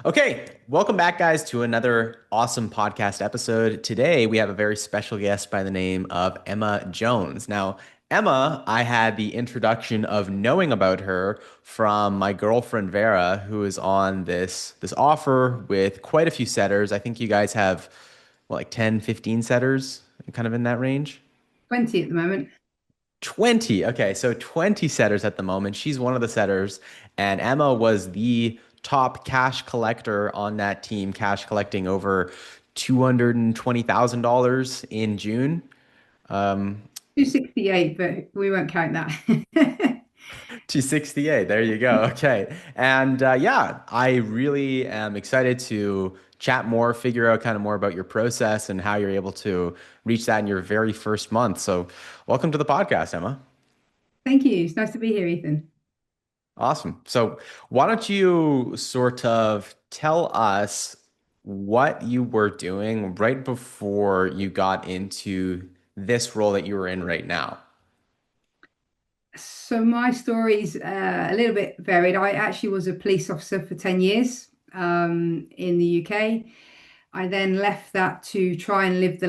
Okay, welcome back, guys, to another awesome podcast episode. Today, we have a very special guest by the name of Emma Jones. Now, Emma, I had the introduction of knowing about her from my girlfriend Vera, who is on this offer with quite a few setters. I think you guys have what, like 10, 15 setters, kind of in that range. 20 at the moment. 20. Okay, so 20 setters at the moment. She's one of the setters, and Emma was the top cash collector on that team, cash collecting over $220,000 in June. Um, 268, but we won't count that. to 68. There you go. Okay. And yeah, I really am excited to chat more, figure out kind of more about your process and how you're able to reach that in your very first month. So, welcome to the podcast, Emma. Thank you. It's nice to be here, Ethan. Awesome. So, why don't you sort of tell us what you were doing right before you got into this role that you were in right now? So my story's a little bit varied. I actually was a police officer for 10 years in the UK. I then left that to try and live the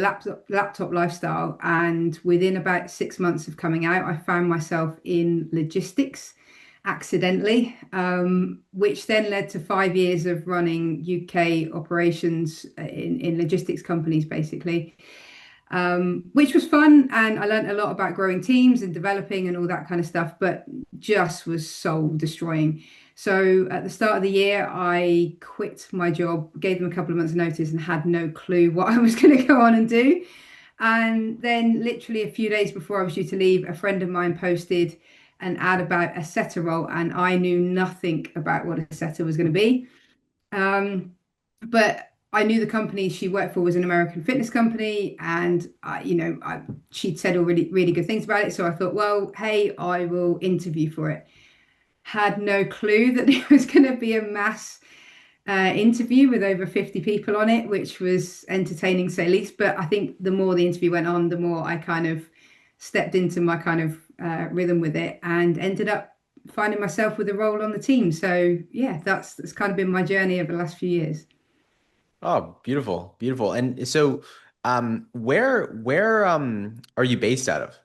laptop lifestyle. And within about 6 months of coming out, I found myself in logistics accidentally, which then led to 5 years of running UK operations in logistics companies, basically, which was fun. And I learned a lot about growing teams and developing and all that kind of stuff, but just was soul destroying. So at the start of the year, I quit my job, gave them a couple of months' notice, and had no clue what I was going to go on and do. And then, literally a few days before I was due to leave, a friend of mine posted an ad about a setter role, and I knew nothing about what a setter was going to be. Um, but I knew the company she worked for was an American fitness company, and she'd said all really good things about it. So I thought, well, hey, I will interview for it. Had no clue that it was going to be a mass interview with over 50 people on it, which was entertaining, to say least. But I think the more the interview went on, the more I kind of stepped into my kind of rhythm with it, and ended up finding myself with a role on the team. So yeah, that's kind of been my journey over the last few years. Oh, beautiful, beautiful. And so, where are you based out of?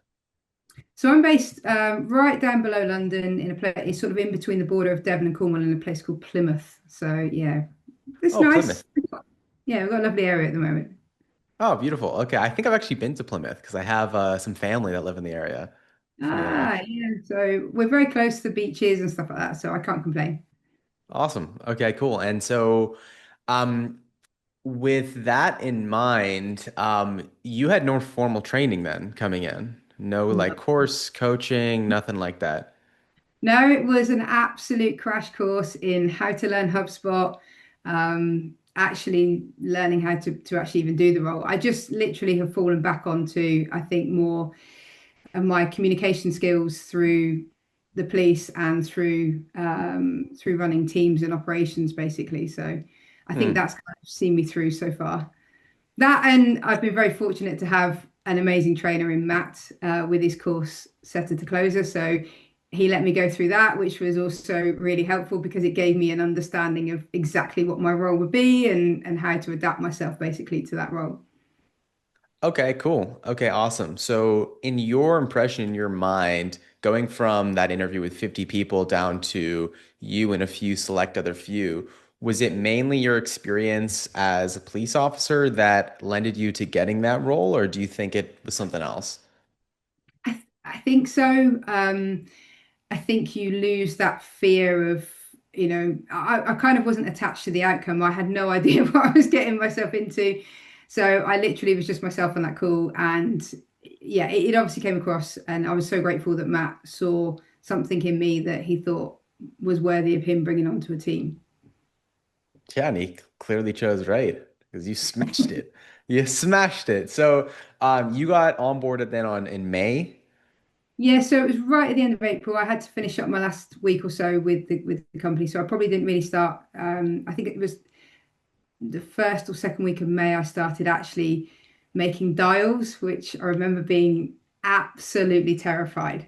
So I'm based right down below London in a place, it's sort of in between the border of Devon and Cornwall, in a place called Plymouth. So yeah, it's Oh, nice. Plymouth. Yeah, we've got a lovely area at the moment. Oh, beautiful. Okay, I think I've actually been to Plymouth because I have some family that live in the area. Funny enough. Yeah. So we're very close to the beaches and stuff like that. So I can't complain. Awesome. Okay, cool. And so, um, with that in mind, you had no formal training then coming in. No like course, coaching, nothing like that. No, it was an absolute crash course in how to learn HubSpot, actually learning how to actually even do the role. I just literally have fallen back onto, I think, more of my communication skills through the police and through running teams and operations, basically. So I think Hmm. that's kind of seen me through so far. That, and I've been very fortunate to have an amazing trainer in Matt with his course Setter to Closer. So he let me go through that, which was also really helpful because it gave me an understanding of exactly what my role would be and how to adapt myself basically to that role. Okay, cool. Okay, awesome. So, in your impression, in your mind, going from that interview with 50 people down to you and a few select other few, was it mainly your experience as a police officer that lended you to getting that role, or do you think it was something else? I think so. I think you lose that fear of, I kind of wasn't attached to the outcome. I had no idea what I was getting myself into. So I literally was just myself on that call. And yeah, it obviously came across. And I was so grateful that Matt saw something in me that he thought was worthy of him bringing onto a team. Yeah, and he clearly chose right because you smashed it. You smashed it. So, you got onboarded then on in May. Yeah, so it was right at the end of April. I had to finish up my last week or so with the company. So I probably didn't really start. I think it was the first or second week of May, I started actually making dials, which I remember being absolutely terrified.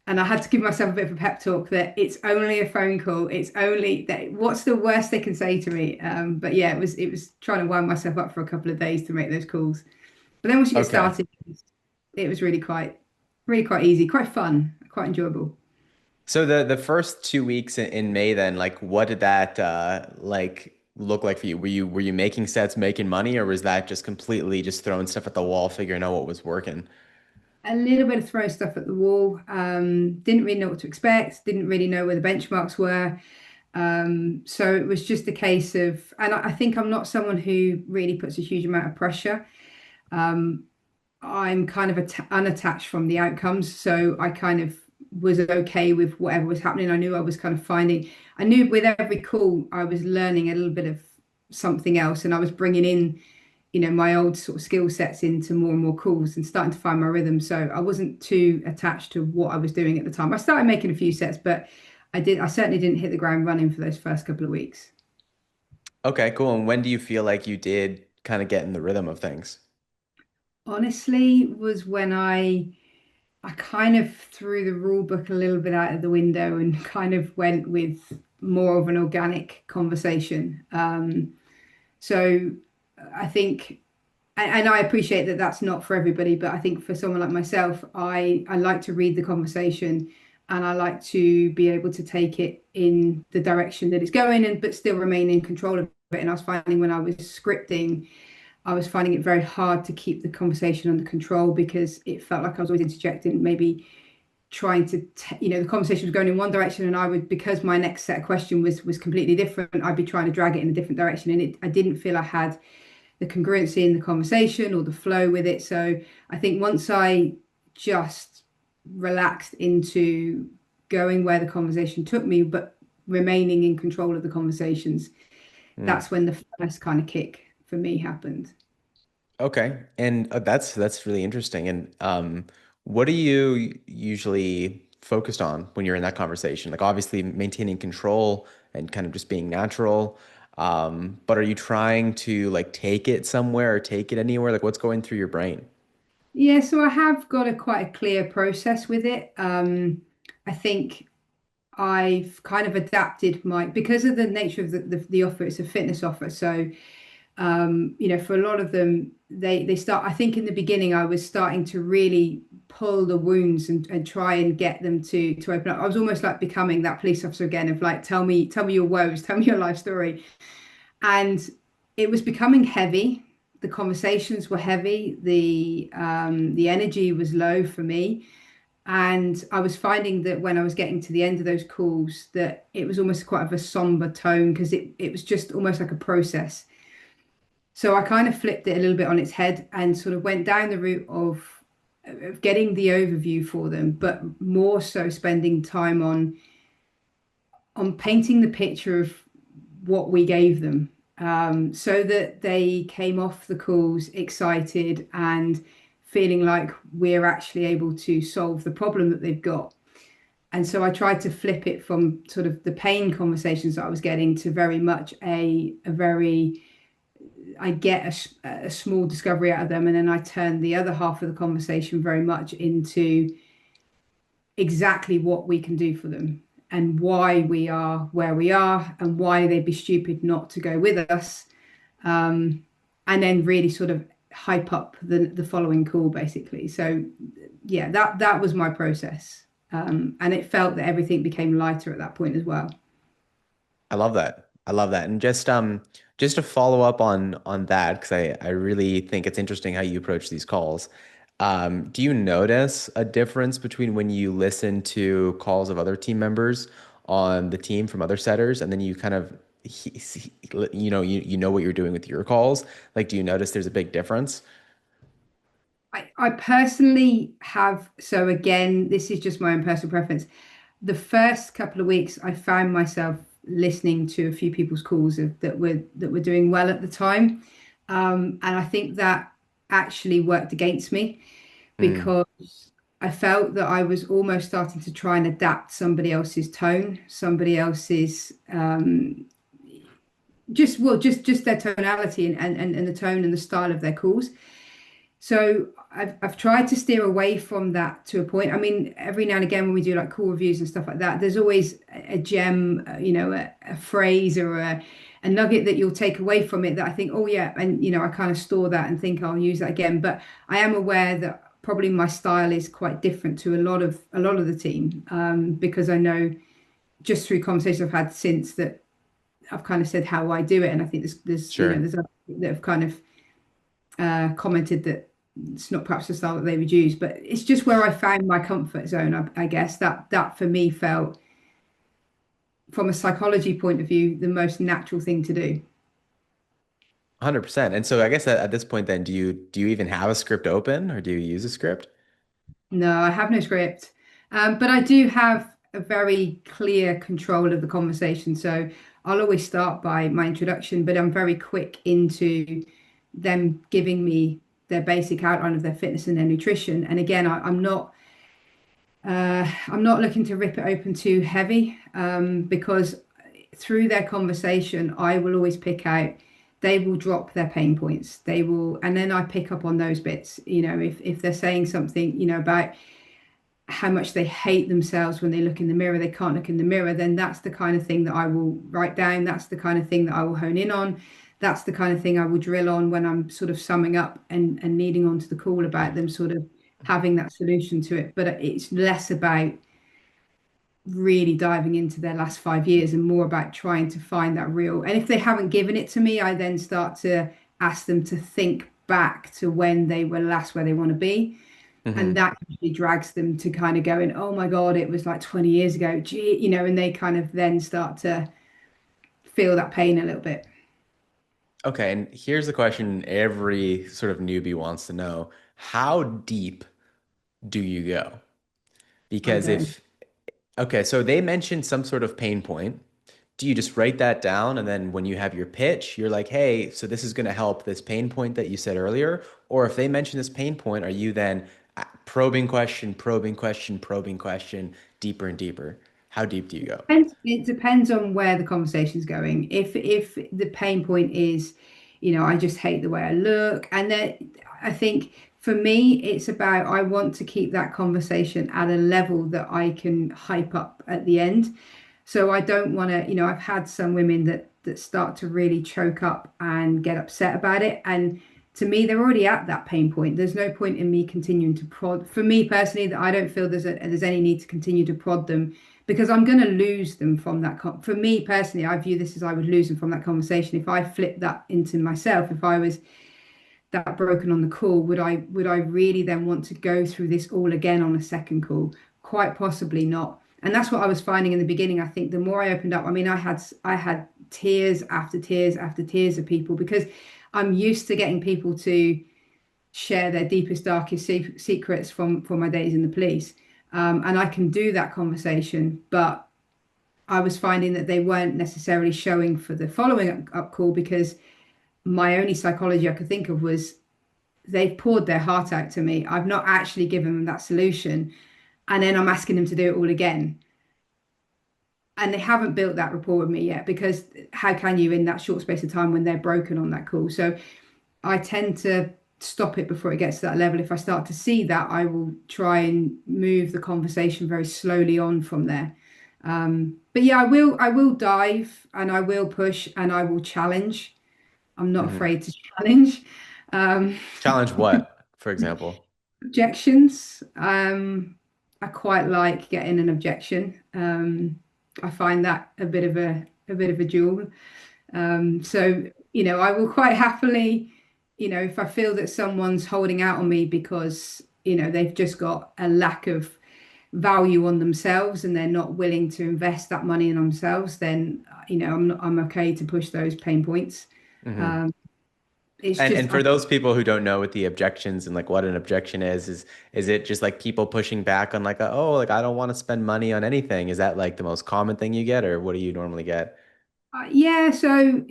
And I had to give myself a bit of a pep talk that it's only a phone call. It's only that what's the worst they can say to me? But yeah, it was trying to wind myself up for a couple of days to make those calls. But then once you get Okay. started, it was really quite easy, quite fun, quite enjoyable. So the first 2 weeks in May then, like what did that like look like for you? Were you making sets, making money, or was that just completely just throwing stuff at the wall, figuring out what was working? A little bit of throwing stuff at the wall. Didn't really know what to expect. Didn't really know where the benchmarks were. So it was just a case of, and I think I'm not someone who really puts a huge amount of pressure. Um, I'm kind of unattached from the outcomes, so I kind of was okay with whatever was happening. I knew I was kind of I knew with every call I was learning a little bit of something else, and I was bringing in, my old sort of skill sets into more and more calls and starting to find my rhythm. So I wasn't too attached to what I was doing at the time. I started making a few sets, but I certainly didn't hit the ground running for those first couple of weeks. Okay, cool. And when do you feel like you did kind of get in the rhythm of things? Honestly, was when I kind of threw the rule book a little bit out of the window and kind of went with more of an organic conversation. So I think, and I appreciate that that's not for everybody, but I think for someone like myself, I like to read the conversation and I like to be able to take it in the direction that it's going and but still remain in control of it. And I was finding when I was scripting, I was finding it very hard to keep the conversation under control because it felt like I was always interjecting, maybe trying to, the conversation was going in one direction, and I would, because my next set of question was completely different, I'd be trying to drag it in a different direction, and I didn't feel I had the congruency in the conversation or the flow with it. So I think once I just relaxed into going where the conversation took me, but remaining in control of the conversations, Hmm. that's when the first kind of kick for me happened. Okay. And that's really interesting. And what are you usually focused on when you're in that conversation? Like obviously maintaining control and kind of just being natural. But are you trying to like take it somewhere or take it anywhere? Like what's going through your brain? Yeah, so I have got a quite a clear process with it. I think I've kind of adapted my because of the nature of the offer, it's a fitness offer. So for a lot of them, they start. I think in the beginning, I was starting to really pull the wounds and try and get them to open up. I was almost like becoming that police officer again of like, tell me your woes, tell me your life story. And it was becoming heavy. The conversations were heavy. The energy was low for me. And I was finding that when I was getting to the end of those calls, that it was almost quite of a somber tone because it was just almost like a process. So I kind of flipped it a little bit on its head and sort of went down the route of getting the overview for them, but more so spending time on painting the picture of what we gave them, so that they came off the calls excited and feeling like we're actually able to solve the problem that they've got. And so I tried to flip it from sort of the pain conversations that I was getting to very much a very I get a small discovery out of them, and then I turn the other half of the conversation very much into exactly what we can do for them and why we are where we are and why they'd be stupid not to go with us. And then really sort of hype up the following call basically. So yeah, that was my process. And it felt that everything became lighter at that point as well. I love that. I love that. And just to follow up on that, because I really think it's interesting how you approach these calls. Do you notice a difference between when you listen to calls of other team members on the team from other setters, and then you kind of you know what you're doing with your calls? Like, do you notice there's a big difference? I personally have, so again, this is just my own personal preference. The first couple of weeks, I found myself listening to a few people's calls that were doing well at the time. And I think that actually worked against me Mm, because I felt that I was almost starting to try and adapt somebody else's tone, somebody else's just their tonality and the tone and the style of their calls. So I've tried to steer away from that to a point. I mean, every now and again when we do like call reviews and stuff like that, there's always a gem, a phrase or a nugget that you'll take away from it that I think, oh yeah, and I kind of store that and think I'll use that again. But I am aware that probably my style is quite different to a lot of the team, because I know just through conversations I've had since that I've kind of said how I do it, and I think Sure. there's other people that have kind of commented that it's not perhaps the style that they would use, but it's just where I found my comfort zone. I guess that for me felt, from a psychology point of view, the most natural thing to do. 100%. And so I guess at this point then, do you even have a script open or do you use a script? No, I have no script, but I do have a very clear control of the conversation. So I'll always start by my introduction, but I'm very quick into them giving me their basic outline of their fitness and their nutrition. And again, I'm not looking to rip it open too heavy, because through their conversation, I will always pick out, they will drop their pain points. They will, and then I pick up on those bits. If they're saying something, about how much they hate themselves when they look in the mirror, they can't look in the mirror, then that's the kind of thing that I will write down. That's the kind of thing that I will hone in on. That's the kind of thing I will drill on when I'm sort of summing up and leading on to the call about them sort of having that solution to it. But it's less about really diving into their last 5 years and more about trying to find that real. And if they haven't given it to me, I then start to ask them to think back to when they were last where they want to be. And Hmm. that usually drags them to kind of going, oh my God, it was like 20 years ago. Gee, and they kind of then start to feel that pain a little bit. Okay, and here's the question every sort of newbie wants to know. How deep do you go? I Because go. if, okay, so they mentioned some sort of pain point. Do you just write that down and then when you have your pitch, you're like, hey, so this is going to help this pain point that you said earlier? Or if they mention this pain point, are you then probing question, probing question, probing question, deeper and deeper? How deep do you go? It depends on where the conversation's going. If the pain point is, I just hate the way I look, and then I think for me, it's about, I want to keep that conversation at a level that I can hype up at the end. So I don't want to, I've had some women that start to really choke up and get upset about it, and to me, they're already at that pain point. There's no point in me continuing to prod. For me personally, that I don't feel there's any need to continue to prod them, because I'm going to lose them from that. For me personally, I view this as I would lose them from that conversation. If I flip that into myself, if I was that broken on the call, would I really then want to go through this all again on a second call? Quite possibly not. And that's what I was finding in the beginning. I think the more I opened up, I mean, I had tears after tears after tears of people, because I'm used to getting people to share their deepest, darkest secrets from my days in the police. And I can do that conversation, but I was finding that they weren't necessarily showing for the following up call, because my only psychology I could think of was, they've poured their heart out to me. I've not actually given them that solution. And then I'm asking them to do it all again. And they haven't built that rapport with me yet, because how can you in that short space of time when they're broken on that call? So I tend to stop it before it gets to that level. If I start to see that, I will try and move the conversation very slowly on from there. But yeah, I will dive and I will push and I will challenge. I'm not Hmm. afraid to challenge. Um, Challenge what, for example? Objections. I quite like getting an objection. I find that a bit of a jewel. So, I will quite happily, if I feel that someone's holding out on me because, they've just got a lack of value on themselves and they're not willing to invest that money in themselves, then, I'm okay to push those pain points. Hmm. Um, it's And just, for those people who don't know what the objections and like what an objection is it just like people pushing back on like oh like I don't want to spend money on anything? Is that like the most common thing you get, or what do you normally get? yeah, so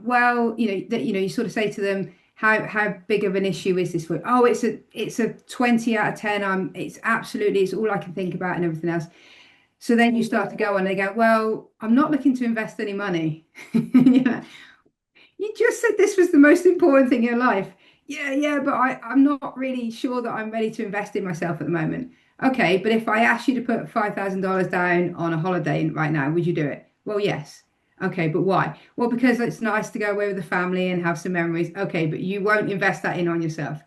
well, that you sort of say to them, how big of an issue is this for you? Oh, it's a 20 out of 10. It's all I can think about and everything else. So then you start to go on, they go, well, I'm not looking to invest any money. You know, you just said this was the most important thing in your life. yeah, but I'm not really sure that I'm ready to invest in myself at the moment. Okay, but if I asked you to put $5,000 down on a holiday right now, would you do it? Well, yes. Okay, but why? Well, because it's nice to go away with the family and have some memories. Okay, but you won't invest that in on yourself.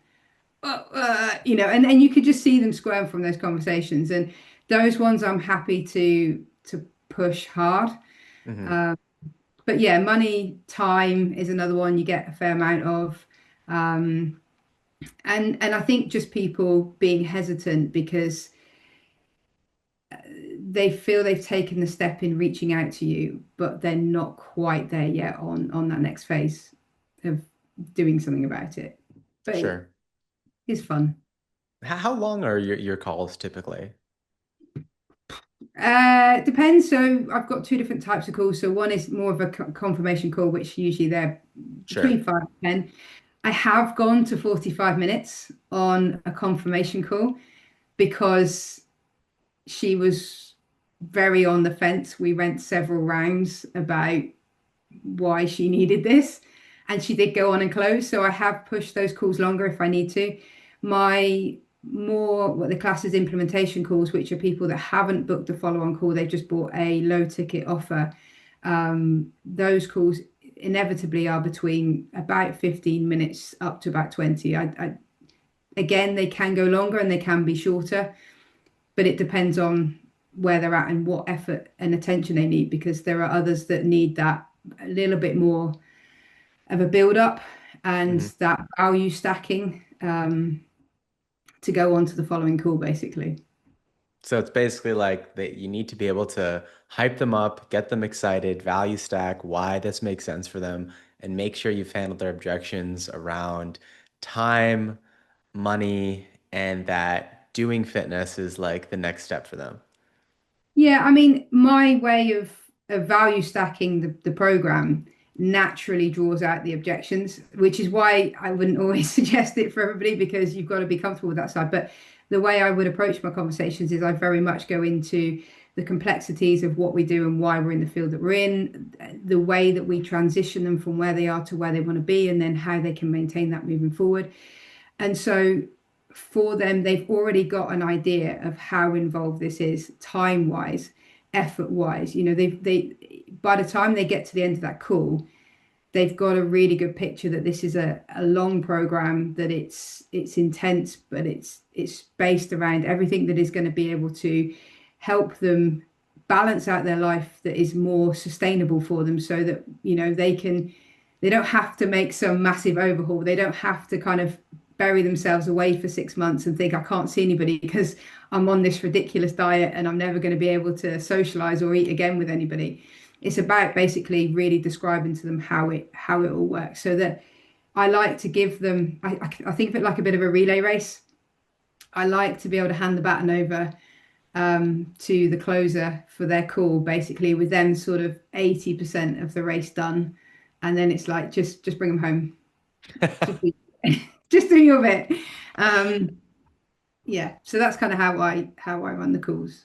And you could just see them squirm from those conversations. And those ones I'm happy to push hard. Hmm. Um, but yeah, money, time is another one you get a fair amount of. Um, and I think just people being hesitant because they feel they've taken the step in reaching out to you, but they're not quite there yet on that next phase of doing something about it. But Sure. it's fun. How long are your calls typically? Depends. So I've got two different types of calls. So one is more of a confirmation call, which usually they're between Sure. 5 and 10. I have gone to 45 minutes on a confirmation call because she was very on the fence. We went several rounds about why she needed this, and she did go on and close. So I have pushed those calls longer if I need to. My more what the class is implementation calls, which are people that haven't booked a follow-on call, they've just bought a low ticket offer. Those calls inevitably are between about 15 minutes up to about 20. Again, they can go longer and they can be shorter, but it depends on where they're at and what effort and attention they need, because there are others that need that a little bit more of a build up and Hmm. that value stacking to go on to the following call, basically. So it's basically like that you need to be able to hype them up, get them excited, value stack why this makes sense for them, and make sure you've handled their objections around time, money, and that doing fitness is like the next step for them. Yeah, I mean, my way of value stacking the program naturally draws out the objections, which is why I wouldn't always suggest it for everybody because you've got to be comfortable with that side. But the way I would approach my conversations is I very much go into the complexities of what we do and why we're in the field that we're in, the way that we transition them from where they are to where they want to be, and then how they can maintain that moving forward. And so for them, they've already got an idea of how involved this is time wise, effort wise. They by the time they get to the end of that call, they've got a really good picture that this is a long program, that it's intense, but it's based around everything that is going to be able to help them balance out their life that is more sustainable for them so that they don't have to make some massive overhaul. They don't have to kind of bury themselves away for 6 months and think I can't see anybody because I'm on this ridiculous diet and I'm never going to be able to socialize or eat again with anybody. It's about basically really describing to them how it all works, so that I like to give them. I think of it like a bit of a relay race. I like to be able to hand the baton over to the closer for their call, basically with them sort of 80% of the race done, and then it's like just bring them home, just do, just do your bit. Um, yeah, so that's kind of how I run the calls.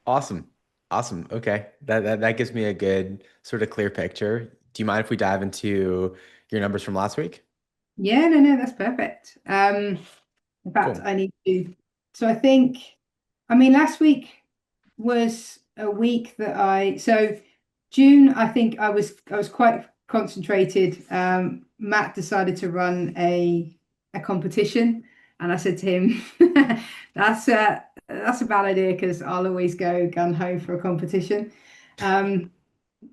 Awesome. Awesome. Okay. That gives me a good sort of clear picture. Do you mind if we dive into your numbers from last week? Yeah, no, that's perfect. In fact, Cool. I need to. So I think, I mean, last week was a week that so June, I think I was quite concentrated. Matt decided to run a competition, and I said to him, that's a bad idea because I'll always go gun ho for a competition. Um,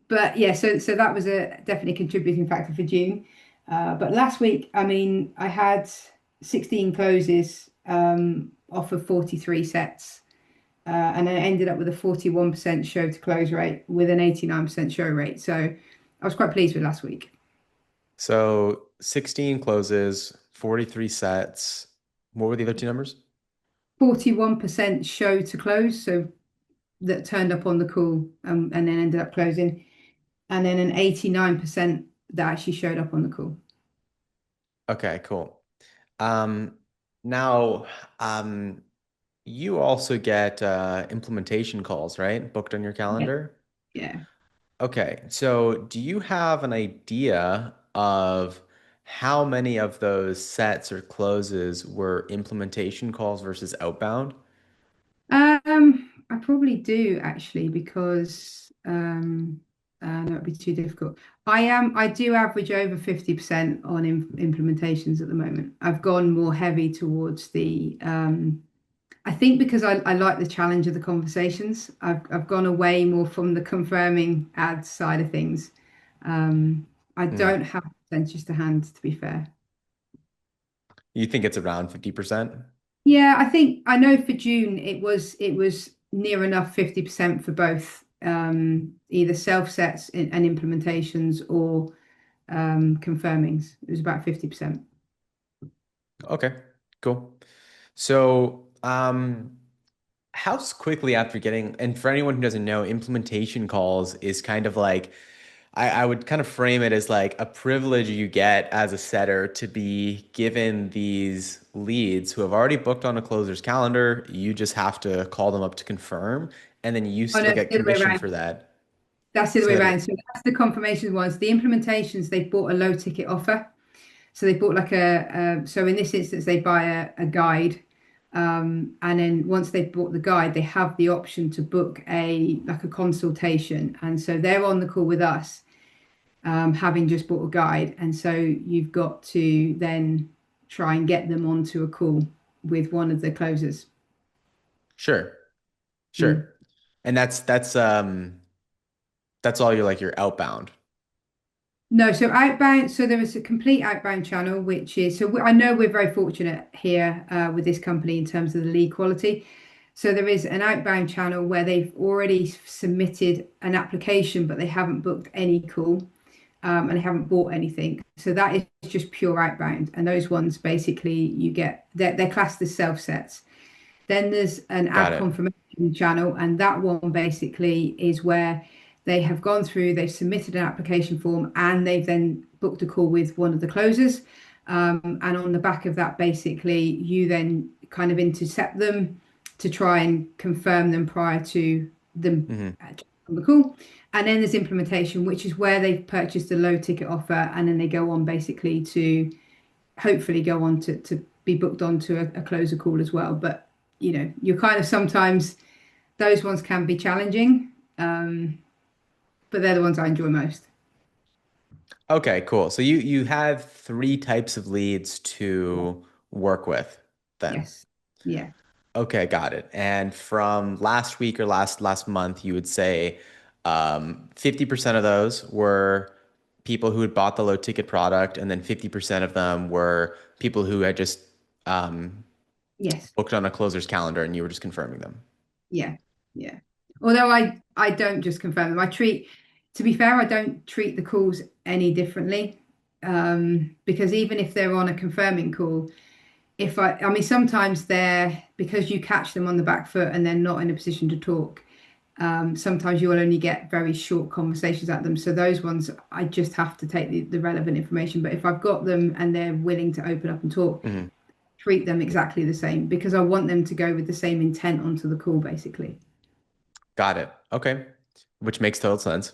but yeah, so that was a definitely contributing factor for June. But last week, I mean, I had 16 closes off of 43 sets, and I ended up with a 41% show to close rate with an 89% show rate. So I was quite pleased with last week. So 16 closes, 43 sets. What were the other two numbers? 41% show to close, so that turned up on the call and then ended up closing, and then an 89% that actually showed up on the call. Okay, cool. Um, now, um, you also get implementation calls, right? Booked on your Yeah. calendar. Yeah. Okay, so do you have an idea of how many of those sets or closes were implementation calls versus outbound? I probably do actually because no, it'd be too difficult. I do average over 50% on implementations at the moment. I've gone more heavy towards the I think because I like the challenge of the conversations. I've gone away more from the confirming ads side of things. I Hmm. don't have percentages to hand, to be fair. You think it's around 50%? Yeah, I think I know for June it was near enough 50% for both either self sets and implementations or confirmings. It was about 50%. Okay, cool. So, how quickly after getting, and for anyone who doesn't know, implementation calls is kind of like, I would kind of frame it as like a privilege you get as a setter to be given these leads who have already booked on a closer's calendar. You just have to call them up to confirm, and then you Oh no, still it's get the other way commission around. for that. That's the other So way that around. So that's the confirmation ones. The implementations, they bought a low ticket offer. So they bought like so in this instance, they buy a guide. And then once they've bought the guide, they have the option to book a consultation. And so they're on the call with us, having just bought a guide. And so you've got to then try and get them onto a call with one of the closers. sure, Mm. sure. And that's all you're like you're outbound. No, so outbound, so there is a complete outbound channel, which is, I know we're very fortunate here with this company in terms of the lead quality. So there is an outbound channel where they've already submitted an application, but they haven't booked any call and they haven't bought anything. So that is just pure outbound. And those ones basically you get, they're classed as self sets. Then there's an Got ad it. confirmation channel, and that one basically is where they have gone through, they've submitted an application form, and they've then booked a call with one of the closers. And on the back of that, basically, you then kind of intercept them to try and confirm them prior to them Hmm. on the call. And then there's implementation, which is where they've purchased a low ticket offer, and then they go on basically to hopefully go on to be booked onto a closer call as well. But you're kind of sometimes those ones can be challenging, but they're the ones I enjoy most. Okay, cool. So you have three types of leads Yeah. to work with then. Yes. Yeah. Okay, got it. And from last week or last month, you would say 50% of those were people who had bought the low ticket product, and then 50% of them were people who had just um, Yes. booked on a closer's calendar and you were just confirming them. Yeah. Yeah. Although I don't just confirm them. To be fair, I don't treat the calls any differently. Because even if they're on a confirming call, if I mean, sometimes they're because you catch them on the back foot and they're not in a position to talk. Sometimes you will only get very short conversations at them. So those ones, I just have to take the relevant information. But if I've got them and they're willing to open up and talk, Mhm. treat them exactly the same because I want them to go with the same intent onto the call, basically. Got it. Okay. Which makes total sense.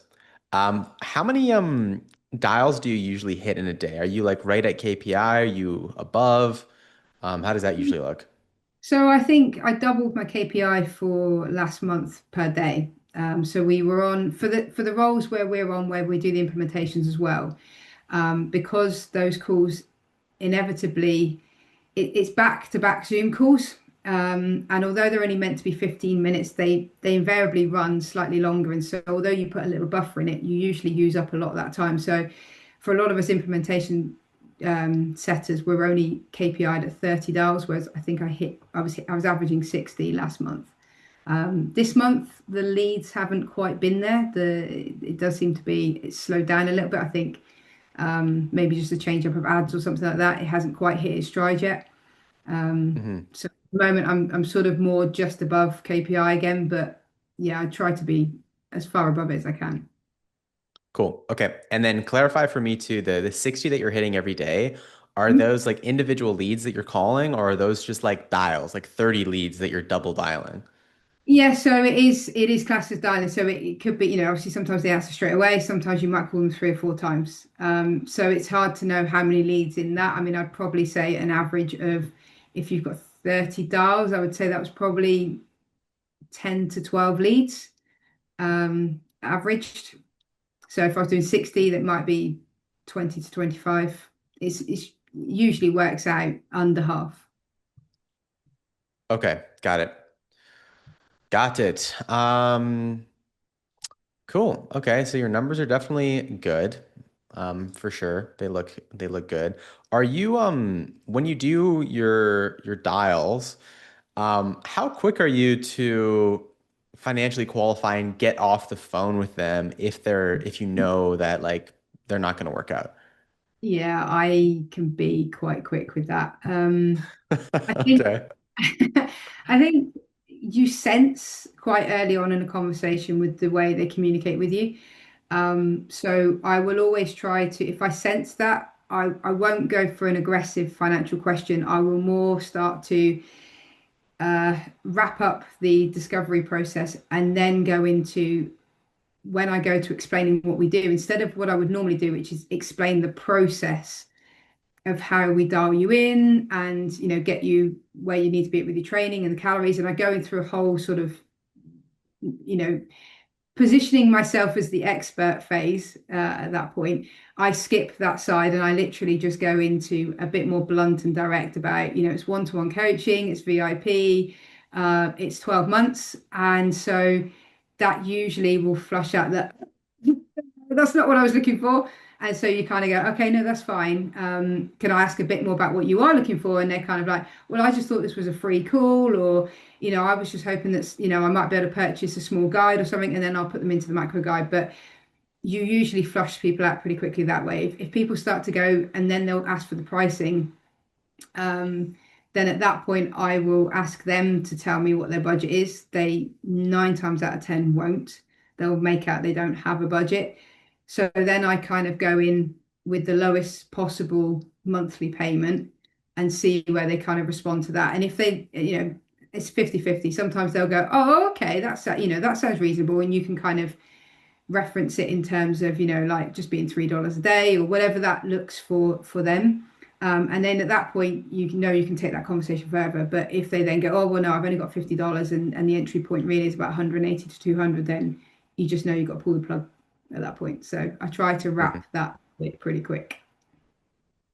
How many dials do you usually hit in a day? Are you like right at KPI? Are you above? How does that usually look? So I think I doubled my KPI for last month per day. So we were on for the roles where we're on, where we do the implementations as well, because those calls inevitably it's back to back Zoom calls. And although they're only meant to be 15 minutes, they invariably run slightly longer. And so although you put a little buffer in it, you usually use up a lot of that time. So for a lot of us implementation setters, we're only KPI'd at 30 dials, whereas I was averaging 60 last month. This month the leads haven't quite been there. It does seem to be it's slowed down a little bit. I think maybe just a change up of ads or something like that. It hasn't quite hit its stride yet. Hmm. So at the moment I'm sort of more just above KPI again, but yeah, I try to be as far above it as I can. Cool. Okay. And then clarify for me too, the 60 that you're hitting every day, are Mhm. those like individual leads that you're calling, or are those just like dials, like 30 leads that you're double dialing? Yeah, so it is classed as dialing. So it could be, obviously sometimes they answer straight away, sometimes you might call them 3 or 4 times. So it's hard to know how many leads in that. I mean, I'd probably say an average of, if you've got 30 dials, I would say that was probably 10 to 12 leads, averaged. So if I was doing 60, that might be 20 to 25. It's usually works out under half. Okay, got it. Got it. Cool. Okay, so your numbers are definitely good. For sure. They look good. Are you when you do your dials, how quick are you to financially qualify and get off the phone with them if you know that like they're not going to work out? Yeah, I can be quite quick with that. I think Okay. I think you sense quite early on in a conversation with the way they communicate with you. So I will always try to, if I sense that, I won't go for an aggressive financial question. I will more start to wrap up the discovery process and then go into, when I go to explaining what we do, instead of what I would normally do, which is explain the process of how we dial you in and get you where you need to be with your training and the calories, and I go in through a whole sort of you know positioning myself as the expert phase. At that point I skip that side and I literally just go into a bit more blunt and direct about, it's one-to-one coaching, it's VIP, it's 12 months, and so that usually will flush out that that's not what I was looking for. And so you kind of go, okay, no, that's fine. Can I ask a bit more about what you are looking for? And they're kind of like, well, I just thought this was a free call, or, I was just hoping that, I might be able to purchase a small guide or something, and then I'll put them into the macro guide. But you usually flush people out pretty quickly that way. If people start to go and then they'll ask for the pricing, then at that point I will ask them to tell me what their budget is. They 9 times out of 10 won't. They'll make out they don't have a budget. So then I kind of go in with the lowest possible monthly payment and see where they kind of respond to that. And if they, it's 50-50. Sometimes they'll go, oh, okay, that sounds reasonable. And you can kind of reference it in terms of, like just being $3 a day or whatever that looks for them. And then at that point, you can take that conversation further. But if they then go, oh, well, no, I've only got $50 and the entry point really is about 180 to 200, then you just know you've got to pull the plug at that point. So I try to Mhm. wrap that bit pretty quick.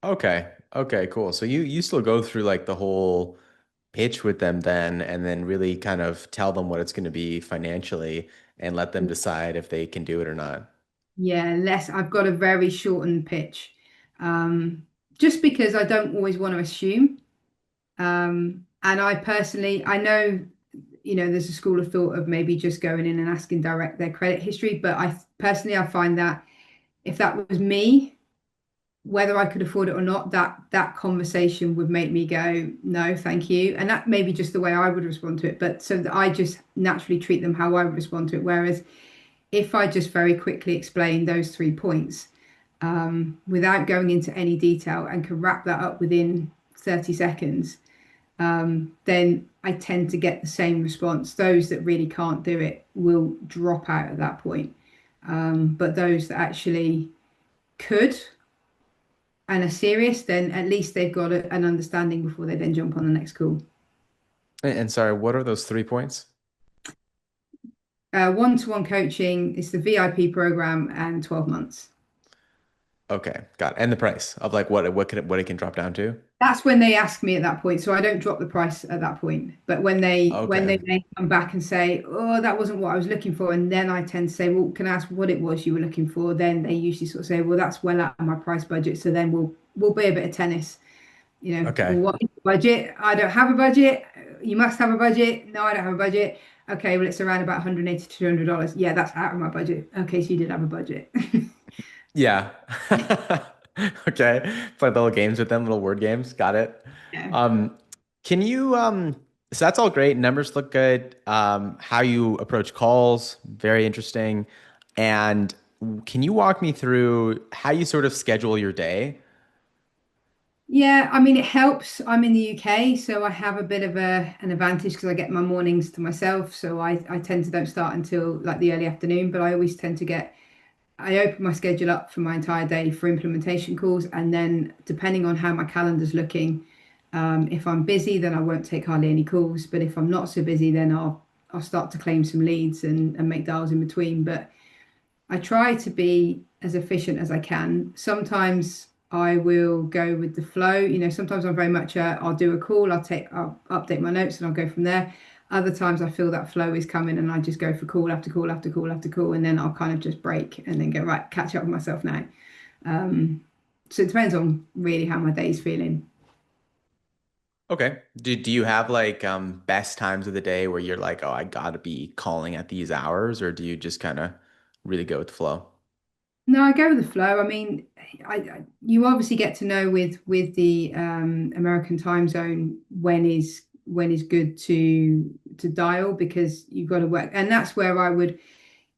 Okay. Okay, cool. So you still go through like the whole pitch with them then and then really kind of tell them what it's going to be financially and let them decide if they can do it or not. Yeah, I've got a very shortened pitch. Um, just because I don't always want to assume. And I personally, I know, there's a school of thought of maybe just going in and asking direct their credit history, but I personally, I find that if that was me, whether I could afford it or not, that conversation would make me go, no, thank you. And that may be just the way I would respond to it, but so that I just naturally treat them how I would respond to it. Whereas if I just very quickly explain those 3 points, without going into any detail, and can wrap that up within 30 seconds, then I tend to get the same response. Those that really can't do it will drop out at that point. But those that actually could and are serious, then at least they've got an understanding before they then jump on the next call. And sorry, what are those 3 points? One-to-one coaching is the VIP program and 12 months. Okay, got it. And the price of like what it can drop down to? That's when they ask me at that point. So I don't drop the price at that point. But when they Okay. then come back and say, "Oh, that wasn't what I was looking for," and then I tend to say, "Well, can I ask what it was you were looking for?" Then they usually sort of say, "Well, that's well out of my price budget." So then we'll be a bit of tennis. Well, Okay. what is the budget? I don't have a budget. You must have a budget. No, I don't have a budget. Okay, well, it's around about 180 to $200. Yeah, that's out of my budget. Okay, so you did have a budget. Yeah. Okay. Play little games with them, little word games. Got it. Yeah. Um, can you so that's all great. Numbers look good. How you approach calls, very interesting. And can you walk me through how you sort of schedule your day? Yeah, I mean, it helps. I'm in the UK, so I have a bit of an advantage because I get my mornings to myself. So I tend to don't start until like the early afternoon, but I always tend to I open my schedule up for my entire day for implementation calls. And then depending on how my calendar's looking, if I'm busy, then I won't take hardly any calls. But if I'm not so busy, then I'll start to claim some leads and make dials in between. But I try to be as efficient as I can. Sometimes I will go with the flow. Sometimes I'm very much I'll do a call, I'll update my notes and I'll go from there. Other times I feel that flow is coming and I just go for call after call after call after call, and then I'll kind of just break and then go, right, catch up with myself now. Um, so it depends on really how my day's feeling. Okay. Do you have like best times of the day where you're like, oh, I gotta be calling at these hours, or do you just kind of really go with the flow? No, I go with the flow. I mean, you obviously get to know with the American time zone when is good to dial because you've got to work, and that's where I would,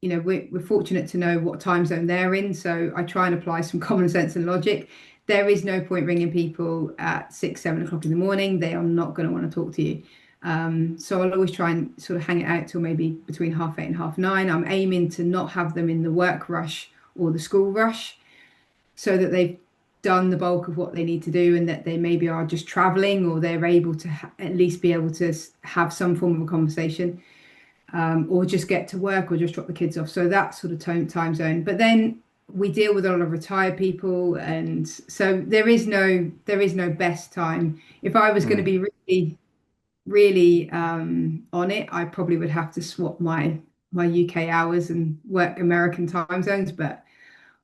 we're fortunate to know what time zone they're in, so I try and apply some common sense and logic. There is no point ringing people at 6, 7 o'clock in the morning. They are not going to want to talk to you. So I'll always try and sort of hang it out till maybe between half 8 and half 9. I'm aiming to not have them in the work rush or the school rush so that they've done the bulk of what they need to do and that they maybe are just traveling or they're able to at least be able to have some form of a conversation, or just get to work or just drop the kids off. So that sort of time zone. But then we deal with a lot of retired people, and so there is no best time. If I was going to Hmm. be really really on it, I probably would have to swap my UK hours and work American time zones, but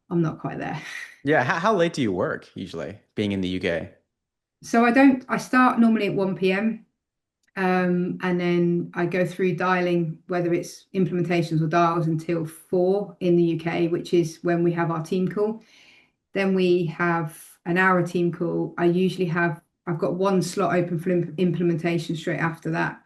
I'm not quite there. Yeah. How late do you work usually, being in the UK? So I start normally at 1 p.m. And then I go through dialing, whether it's implementations or dials, until 4 in the UK, which is when we have our team call. Then we have an hour team call. I've got one slot open for implementation straight after that.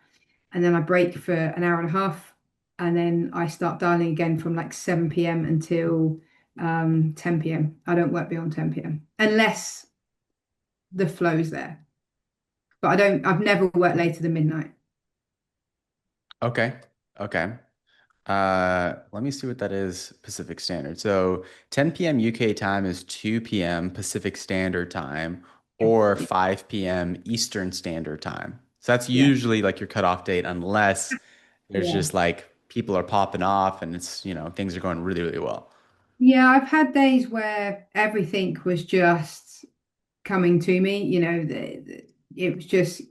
And then I break for an hour and a half. And then I start dialing again from like 7 p.m. until 10 p.m. I don't work beyond 10 p.m. unless the flow's there. But I've never worked later than midnight. Okay. Okay. Let me see what that is Pacific Standard. So 10 p.m. UK time is 2 p.m. Pacific Standard Time or 5 p.m. Eastern Standard Time. So that's Yeah. usually like your cutoff date unless there's Yeah. just like people are popping off and it's, things are going really, really well. Yeah, I've had days where everything was just coming to me. It was just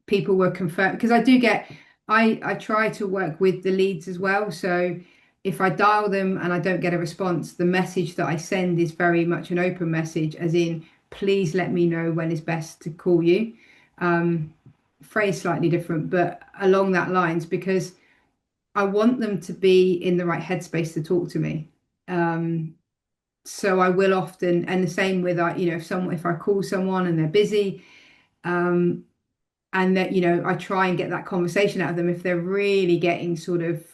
people were confirmed because I try to work with the leads as well. So if I dial them and I don't get a response, the message that I send is very much an open message, as in, please let me know when it's best to call you. Um, Phrase slightly different, but along that lines, because I want them to be in the right headspace to talk to me. Um, so I will often, and the same with if I call someone and they're busy, um, and that I try and get that conversation out of them. If they're really getting sort of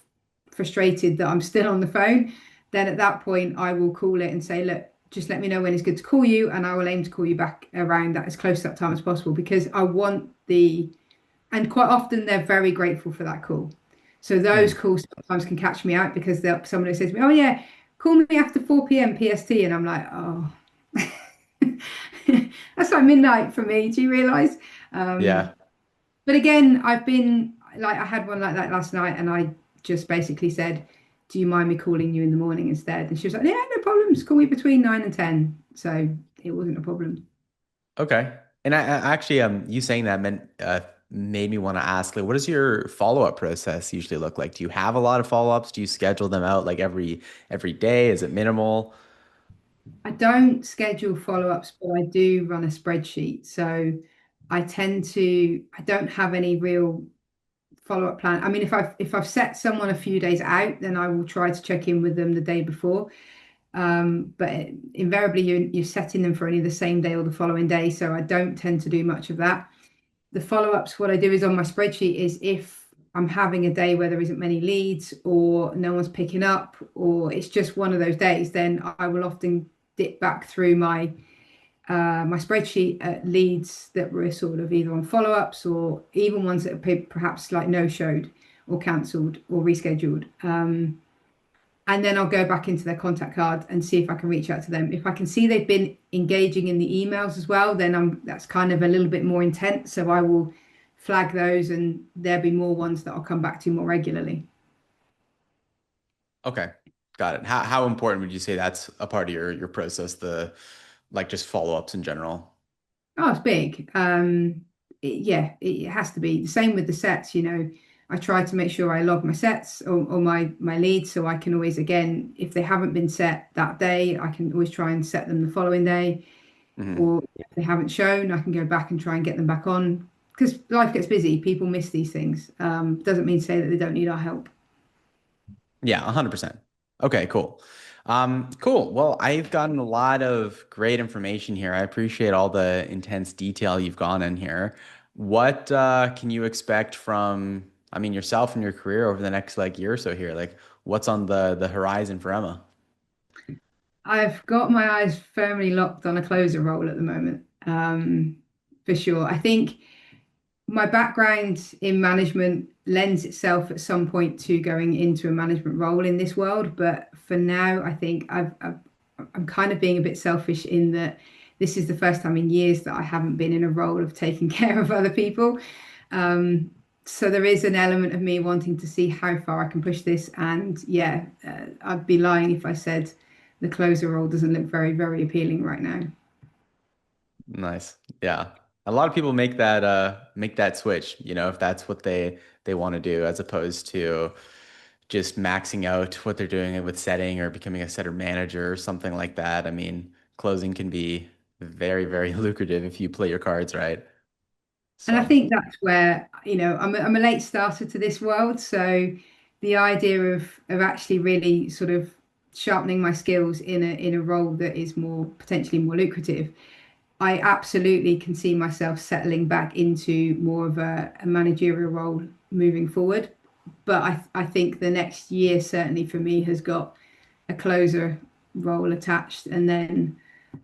frustrated that I'm still on the phone, then at that point I will call it and say, look, just let me know when it's good to call you, and I will aim to call you back around that as close to that time as possible because I want and quite often they're very grateful for that call. So those Hmm. calls sometimes can catch me out because someone who says to me, "Oh yeah, call me after 4 p.m. PST," and I'm like, "Oh, that's like midnight for me. Do you realize?" Um, Yeah. but again, I've been like, I had one like that last night, and I just basically said, "Do you mind me calling you in the morning instead?" And she was like, "Yeah, no problems. Call me between 9 and 10." So it wasn't a problem. Okay. And I actually, you saying that made me want to ask, like, what does your follow-up process usually look like? Do you have a lot of follow-ups? Do you schedule them out like every day? Is it minimal? I don't schedule follow-ups, but I do run a spreadsheet. So I don't have any real follow-up plan. I mean, if I've set someone a few days out, then I will try to check in with them the day before. But invariably you're setting them for only the same day or the following day. So I don't tend to do much of that. The follow-ups, what I do is on my spreadsheet is if I'm having a day where there isn't many leads or no one's picking up or it's just one of those days, then I will often dip back through my my spreadsheet leads that were sort of either on follow-ups or even ones that perhaps like no-showed or cancelled or rescheduled. And then I'll go back into their contact card and see if I can reach out to them. If I can see they've been engaging in the emails as well, then that's kind of a little bit more intense. So I will flag those and there'll be more ones that I'll come back to more regularly. Okay, got it. How important would you say that's a part of your process, the like just follow-ups in general? Oh, it's big. Yeah, it has to be the same with the sets. I try to make sure I log my sets or my leads, so I can always, again, if they haven't been set that day, I can always try and set them the following day. Hmm. Or if they haven't shown, I can go back and try and get them back on. Because life gets busy, people miss these things. Doesn't mean to say that they don't need our help. Yeah, 100%. Okay, cool. Cool. Well, I've gotten a lot of great information here. I appreciate all the intense detail you've gone in here. What can you expect from, I mean, yourself and your career over the next like year or so here? Like, what's on the horizon for Emma? I've got my eyes firmly locked on a closer role at the moment, for sure. I think my background in management lends itself at some point to going into a management role in this world. But for now, I think I'm kind of being a bit selfish in that this is the first time in years that I haven't been in a role of taking care of other people. Um, so there is an element of me wanting to see how far I can push this. And yeah, I'd be lying if I said the closer role doesn't look very, very appealing right now. Nice. Yeah. A lot of people make that switch, if that's what they want to do, as opposed to just maxing out what they're doing with setting or becoming a setter manager or something like that. I mean, closing can be very, very lucrative if you play your cards right. And I So, think that's where, I'm a late starter to this world. So the idea of actually really sort of sharpening my skills in a role that is more potentially more lucrative, I absolutely can see myself settling back into more of a managerial role moving forward. But I think the next year certainly for me has got a closer role attached, and then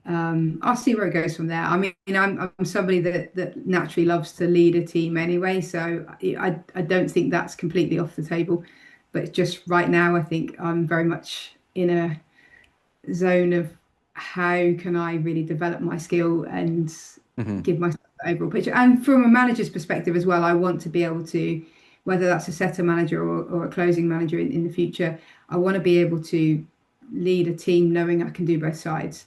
I'll see where it goes from there. I mean, I'm somebody that naturally loves to lead a team anyway, so I don't think that's completely off the table. But just right now, I think I'm very much in a zone of how can I really develop my skill and mhm. give myself the overall picture. And from a manager's perspective as well, I want to be able to, whether that's a setter manager or a closing manager in the future, I want to be able to lead a team knowing I can do both sides.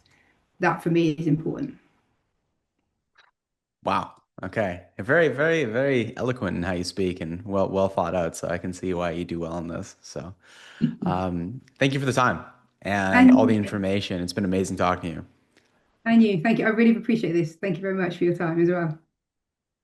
That for me is important. Wow. Okay. Very, very, very eloquent in how you speak and well thought out. So I can see why you do well in this. So, thank you for the time and all the And information. It's been amazing talking to you. and you, thank you. I really appreciate this. Thank you very much for your time as well.